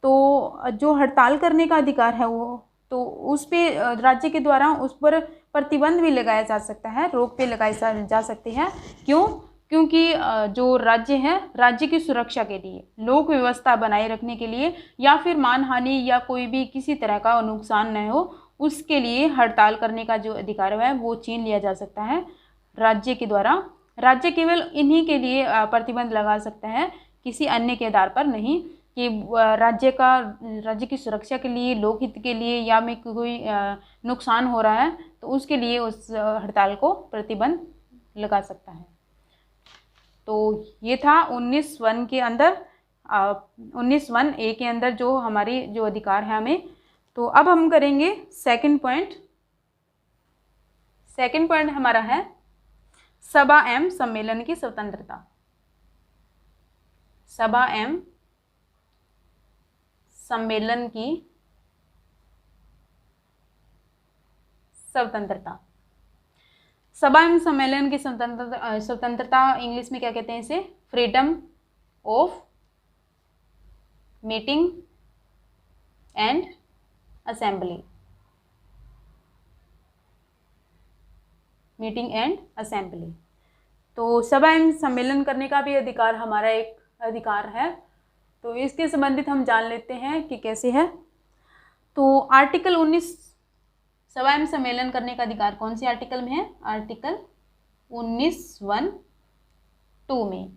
तो जो हड़ताल करने का अधिकार है वो, तो उस पे राज्य के द्वारा उस पर प्रतिबंध भी लगाया जा सकता है, रोक पे लगाए जा सकते हैं। क्यों? क्योंकि जो राज्य है, राज्य की सुरक्षा के लिए, लोक व्यवस्था बनाए रखने के लिए, या फिर मानहानि या कोई भी किसी तरह का नुकसान न हो, उसके लिए हड़ताल करने का जो अधिकार है वो छीन लिया जा सकता है राज्य के द्वारा। राज्य केवल इन्हीं के लिए प्रतिबंध लगा सकता है, किसी अन्य के आधार पर नहीं, कि राज्य की सुरक्षा के लिए, लोकहित के लिए, या में कोई नुकसान हो रहा है तो उसके लिए उस हड़ताल को प्रतिबंध लगा सकता है। तो ये था 19(1) के अंदर, 19(1)(a) के अंदर जो हमारी जो अधिकार है हमें। तो अब हम करेंगे सेकंड पॉइंट। सेकंड पॉइंट हमारा है सभा एवं सम्मेलन की स्वतंत्रता। सभा एवं सम्मेलन की स्वतंत्रता। सभा एवं सम्मेलन की स्वतंत्रता इंग्लिश में क्या कहते हैं इसे? Freedom of meeting and assembly. Meeting and assembly. तो सभा एवं सम्मेलन करने का भी अधिकार हमारा एक अधिकार है। तो इसके संबंधित हम जान लेते हैं कि कैसे है। तो आर्टिकल 19 सभा एवं सम्मेलन करने का अधिकार कौन से आर्टिकल में है? आर्टिकल 19(1)(2) में।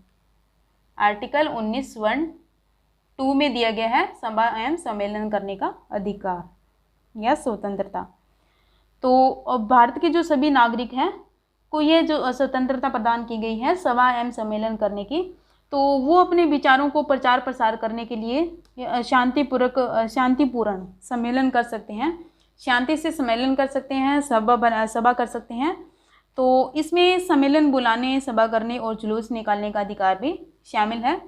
आर्टिकल 19(1)(2) में दिया गया है सभा एवं सम्मेलन करने का अधिकार या स्वतंत्रता। तो भारत के जो सभी नागरिक हैं को ये जो स्वतंत्रता प्रदान की गई है सभा एवं सम्मेलन करने की, तो वो अपने विचारों को प्रचार प्रसार करने के लिए शांतिपूर्ण सम्मेलन कर सकते हैं, शांति से सम्मेलन कर सकते हैं, सभा कर सकते हैं। तो इसमें सम्मेलन बुलाने, सभा करने और जुलूस निकालने का अधिकार भी शामिल है।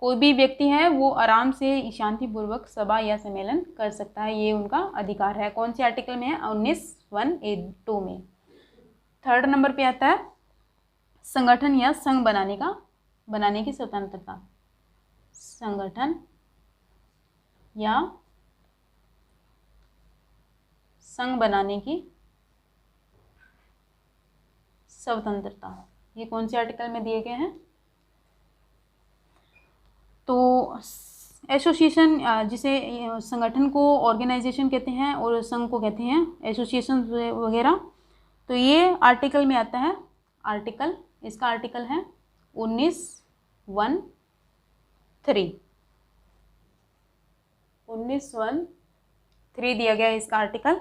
कोई भी व्यक्ति है वो आराम से शांतिपूर्वक सभा या सम्मेलन कर सकता है, ये उनका अधिकार है। कौन से आर्टिकल में है? 19(1)(2) में। 3rd नंबर पे आता है संगठन या संघ बनाने की स्वतंत्रता। संगठन या संघ बनाने की स्वतंत्रता। ये कौन से आर्टिकल में दिए गए हैं? तो एसोसिएशन, जिसे संगठन को ऑर्गेनाइजेशन कहते हैं और संघ को कहते हैं एसोसिएशन वगैरह, तो ये आर्टिकल में आता है। आर्टिकल, इसका आर्टिकल है 19(1)(3). 19(1)(3) दिया गया है इसका आर्टिकल।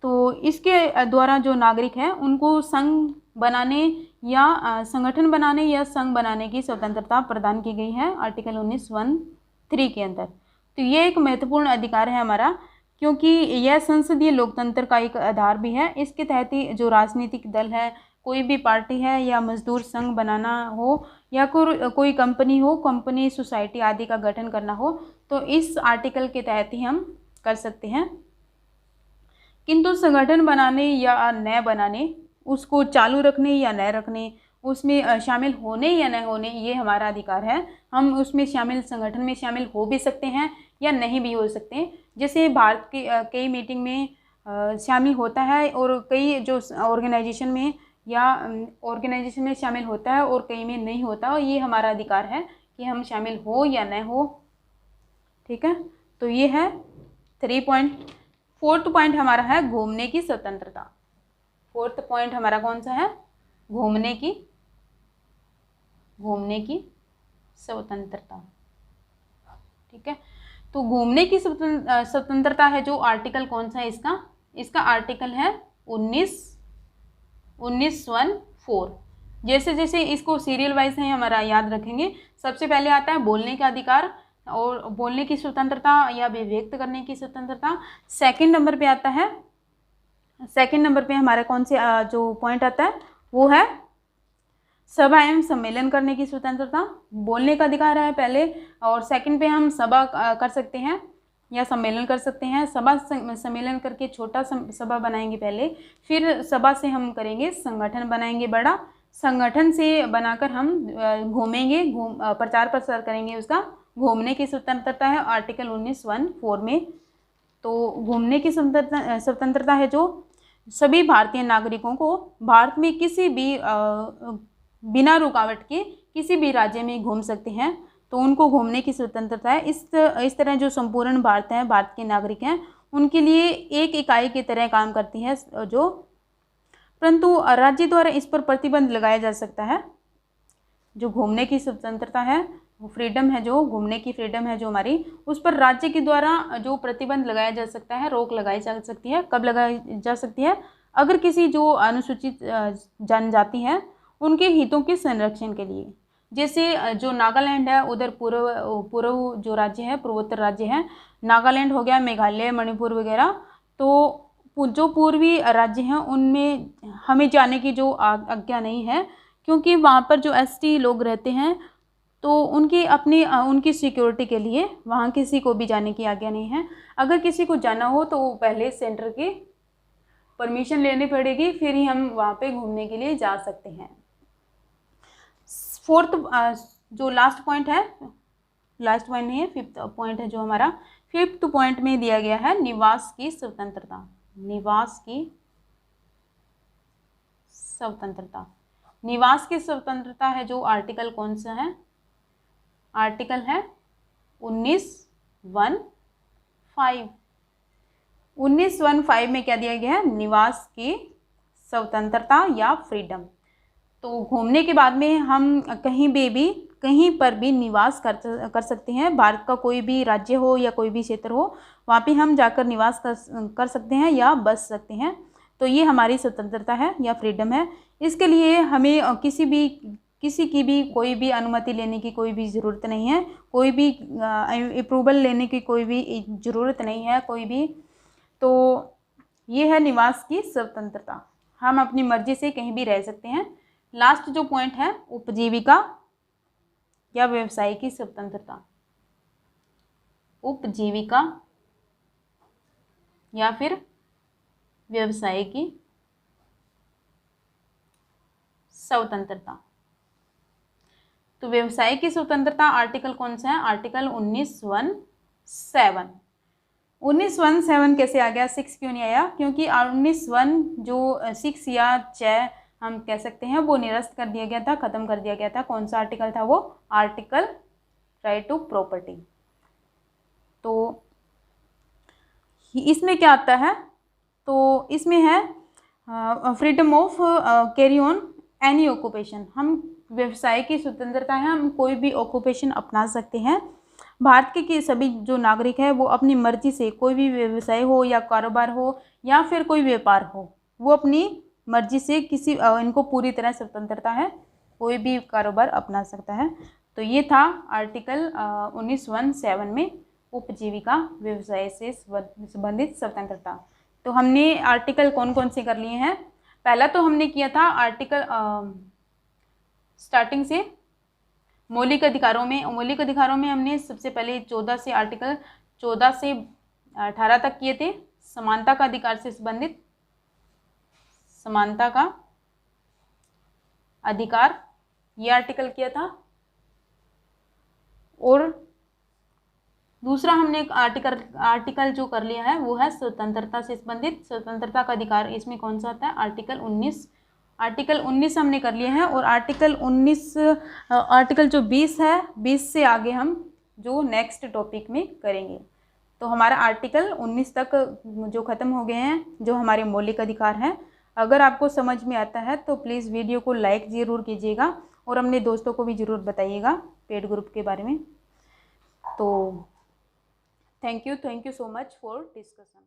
तो इसके द्वारा जो नागरिक हैं उनको संघ बनाने या संगठन बनाने या संघ बनाने की स्वतंत्रता प्रदान की गई है आर्टिकल 19(1)(3) के अंदर। तो ये एक महत्वपूर्ण अधिकार है हमारा, क्योंकि यह संसदीय लोकतंत्र का एक आधार भी है। इसके तहत ही जो राजनीतिक दल है, कोई भी पार्टी है या मजदूर संघ बनाना हो या कोई कंपनी हो, कंपनी सोसाइटी आदि का गठन करना हो, तो इस आर्टिकल के तहत ही हम कर सकते हैं। किंतु संगठन बनाने या न बनाने, उसको चालू रखने या न रखने, उसमें शामिल होने या न होने, ये हमारा अधिकार है। हम उसमें शामिल, संगठन में शामिल हो भी सकते हैं या नहीं भी हो सकते हैं। जैसे भारत के कई मीटिंग में शामिल होता है और कई जो ऑर्गेनाइजेशन में शामिल होता है और कई में नहीं होता, और ये हमारा अधिकार है कि हम शामिल हो या न हो। ठीक है, तो ये है 4th पॉइंट हमारा है घूमने की स्वतंत्रता। 4th पॉइंट हमारा कौन सा है? घूमने की स्वतंत्रता। ठीक है, तो घूमने की स्वतंत्रता है जो आर्टिकल कौन सा है इसका आर्टिकल है 19(1)(4). जैसे जैसे इसको सीरियल वाइज है हमारा याद रखेंगे। सबसे पहले आता है बोलने का अधिकार और बोलने की स्वतंत्रता या व्यक्त करने की स्वतंत्रता। सेकंड नंबर पे आता है, सेकंड नंबर पे हमारा कौन से जो पॉइंट आता है वो है सभा एवं सम्मेलन करने की स्वतंत्रता। बोलने का अधिकार है पहले, और सेकंड पे हम सभा कर सकते हैं या सम्मेलन कर सकते हैं। सभा सम्मेलन करके छोटा सभा बनाएंगे पहले, फिर सभा से हम करेंगे संगठन बनाएंगे बड़ा, संगठन से बनाकर हम घूमेंगे, प्रचार प्रसार करेंगे। उसका घूमने की स्वतंत्रता है आर्टिकल 19(1)(4) में। तो घूमने की स्वतंत्रता है जो सभी भारतीय नागरिकों को भारत में किसी भी बिना रुकावट के किसी भी राज्य में घूम सकते हैं, तो उनको घूमने की स्वतंत्रता है। इस तरह जो संपूर्ण भारत है, भारत के नागरिक हैं, उनके लिए एक इकाई की तरह काम करती है जो, परंतु राज्य द्वारा इस पर प्रतिबंध लगाया जा सकता है। जो घूमने की स्वतंत्रता है, फ्रीडम है, जो घूमने की फ्रीडम है जो हमारी, उस पर राज्य के द्वारा जो प्रतिबंध लगाया जा सकता है, रोक लगाई जा सकती है। कब लगाई जा सकती है? अगर किसी जो अनुसूचित जनजाति है उनके हितों के संरक्षण के लिए। जैसे जो नागालैंड है, उधर पूर्व जो राज्य है, पूर्वोत्तर राज्य है, नागालैंड हो गया, मेघालय, मणिपुर वगैरह, तो जो पूर्वी राज्य हैं उनमें हमें जाने की जो आज्ञा नहीं है, क्योंकि वहाँ पर जो ST लोग रहते हैं, तो उनकी सिक्योरिटी के लिए वहाँ किसी को भी जाने की आज्ञा नहीं है। अगर किसी को जाना हो तो पहले सेंटर की परमिशन लेनी पड़ेगी, फिर ही हम वहाँ पे घूमने के लिए जा सकते हैं। 4th जो लास्ट पॉइंट है, लास्ट पॉइंट नहीं है, 5th पॉइंट है जो हमारा। 5th पॉइंट में दिया गया है निवास की स्वतंत्रता। निवास की स्वतंत्रता, निवास की स्वतंत्रता है जो आर्टिकल कौन सा है? आर्टिकल है 19(1)(5). 19(1)(5) में क्या दिया गया है? निवास की स्वतंत्रता या फ्रीडम। तो घूमने के बाद में हम कहीं पर भी निवास कर सकते हैं। भारत का कोई भी राज्य हो या कोई भी क्षेत्र हो, वहाँ पे हम जाकर निवास कर सकते हैं या बस सकते हैं। तो ये हमारी स्वतंत्रता है या फ्रीडम है। इसके लिए हमें किसी की भी कोई भी अनुमति लेने की कोई भी ज़रूरत नहीं है, कोई भी अप्रूवल लेने की कोई भी ज़रूरत नहीं है कोई भी। तो ये है निवास की स्वतंत्रता, हम अपनी मर्जी से कहीं भी रह सकते हैं। लास्ट जो पॉइंट है, उपजीविका या व्यवसाय की स्वतंत्रता। उपजीविका या फिर व्यवसाय की स्वतंत्रता। तो व्यवसाय की स्वतंत्रता आर्टिकल कौन सा है? आर्टिकल 19(1)(7). 19(1)(7) कैसे आ गया? 6 क्यों नहीं आया? क्योंकि 19(1) जो 6 या 6 हम कह सकते हैं वो निरस्त कर दिया गया था, ख़त्म कर दिया गया था। कौन सा आर्टिकल था वो? Article right to property. तो इसमें क्या आता है? तो इसमें है freedom of carry on any occupation. हम व्यवसाय की स्वतंत्रता है, हम कोई भी ऑक्यूपेशन अपना सकते हैं। भारत के सभी जो नागरिक हैं वो अपनी मर्जी से कोई भी व्यवसाय हो या कारोबार हो या फिर कोई व्यापार हो, वो अपनी मर्जी से किसी इनको पूरी तरह स्वतंत्रता है, कोई भी कारोबार अपना सकता है। तो ये था आर्टिकल 1917 में उपजीविका व्यवसाय से संबंधित स्वतंत्रता। तो हमने आर्टिकल कौन कौन से कर लिए हैं? पहला तो हमने किया था आर्टिकल स्टार्टिंग से मौलिक अधिकारों में हमने सबसे पहले 14 से आर्टिकल 14 से 18 तक किए थे। समानता का अधिकार से संबंधित, समानता का अधिकार, ये आर्टिकल किया था। और दूसरा हमने एक आर्टिकल जो कर लिया है वो है स्वतंत्रता से संबंधित, स्वतंत्रता का अधिकार। इसमें कौन सा आता है? आर्टिकल 19 हमने कर लिया है। और आर्टिकल 19 आर्टिकल जो 20 है, 20 से आगे हम जो नेक्स्ट टॉपिक में करेंगे। तो हमारा आर्टिकल 19 तक जो ख़त्म हो गए हैं, जो हमारे मौलिक अधिकार हैं। अगर आपको समझ में आता है तो प्लीज़ वीडियो को लाइक ज़रूर कीजिएगा और अपने दोस्तों को भी ज़रूर बताइएगा पेड ग्रुप के बारे में। तो thank you so much for discussion.